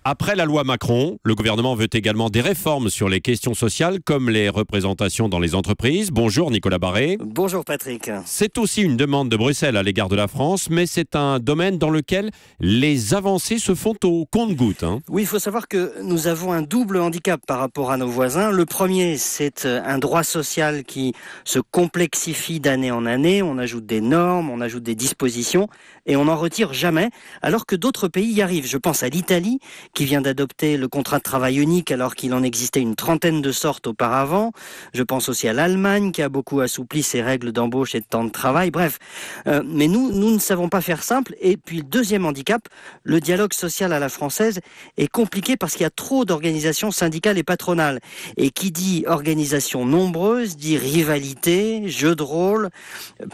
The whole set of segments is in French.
Après la loi Macron, le gouvernement veut également des réformes sur les questions sociales comme les représentations dans les entreprises. Bonjour Nicolas Barré. Bonjour Patrick. C'est aussi une demande de Bruxelles à l'égard de la France, mais c'est un domaine dans lequel les avancées se font au compte-gouttes. Oui, il faut savoir que nous avons un double handicap par rapport à nos voisins. Le premier, c'est un droit social qui se complexifie d'année en année. On ajoute des normes, on ajoute des dispositions et on n'en retire jamais, alors que d'autres pays y arrivent. Je pense à l'Italie, qui vient d'adopter le contrat de travail unique alors qu'il en existait une trentaine de sortes auparavant. Je pense aussi à l'Allemagne qui a beaucoup assoupli ses règles d'embauche et de temps de travail. Bref, mais nous ne savons pas faire simple. Et puis le deuxième handicap, le dialogue social à la française est compliqué parce qu'il y a trop d'organisations syndicales et patronales. Et qui dit organisation nombreuse dit rivalité, jeu de rôle,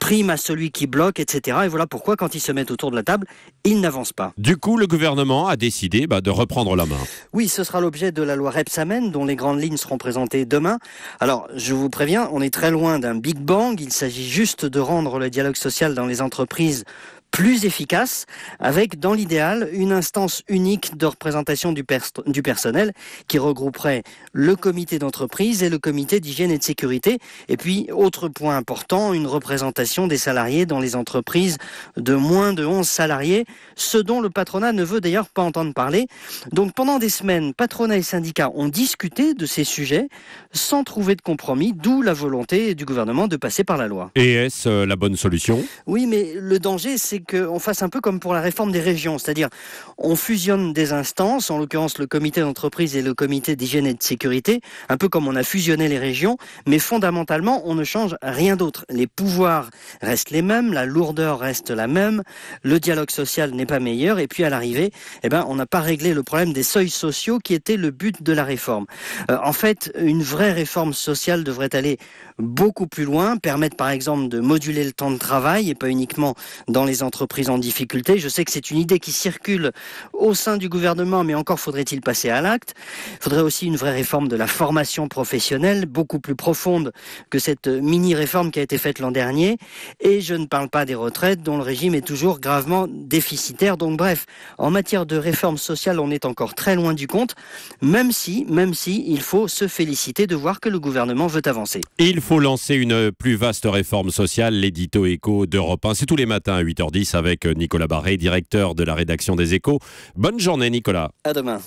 prime à celui qui bloque, etc. Et voilà pourquoi quand ils se mettent autour de la table, ils n'avancent pas. Du coup, le gouvernement a décidé de reprendre la main. Oui, ce sera l'objet de la loi Rebsamen, dont les grandes lignes seront présentées demain. Alors, je vous préviens, on est très loin d'un Big Bang. Il s'agit juste de rendre le dialogue social dans les entreprises plus efficace, avec, dans l'idéal, une instance unique de représentation du personnel qui regrouperait le comité d'entreprise et le comité d'hygiène et de sécurité. Et puis, autre point important, une représentation des salariés dans les entreprises de moins de 11 salariés, ce dont le patronat ne veut d'ailleurs pas entendre parler. Donc, pendant des semaines, patronat et syndicats ont discuté de ces sujets sans trouver de compromis, d'où la volonté du gouvernement de passer par la loi. Et est-ce la bonne solution ? Oui, mais le danger, c'est qu'on fasse un peu comme pour la réforme des régions, c'est-à-dire on fusionne des instances, en l'occurrence le comité d'entreprise et le comité d'hygiène et de sécurité, un peu comme on a fusionné les régions, mais fondamentalement on ne change rien d'autre. Les pouvoirs restent les mêmes, la lourdeur reste la même, le dialogue social n'est pas meilleur, et puis à l'arrivée, on n'a pas réglé le problème des seuils sociaux qui était le but de la réforme. En fait, une vraie réforme sociale devrait aller beaucoup plus loin, permettre par exemple de moduler le temps de travail et pas uniquement dans les entreprises en difficulté. Je sais que c'est une idée qui circule au sein du gouvernement, mais encore faudrait-il passer à l'acte. Il faudrait aussi une vraie réforme de la formation professionnelle, beaucoup plus profonde que cette mini-réforme qui a été faite l'an dernier. Et je ne parle pas des retraites, dont le régime est toujours gravement déficitaire. Donc bref, en matière de réforme sociale, on est encore très loin du compte, même si il faut se féliciter de voir que le gouvernement veut avancer. Il faut lancer une plus vaste réforme sociale, l'édito écho d'Europe 1. C'est tous les matins à 8h10 avec Nicolas Barré, directeur de la rédaction des Échos. Bonne journée Nicolas. À demain.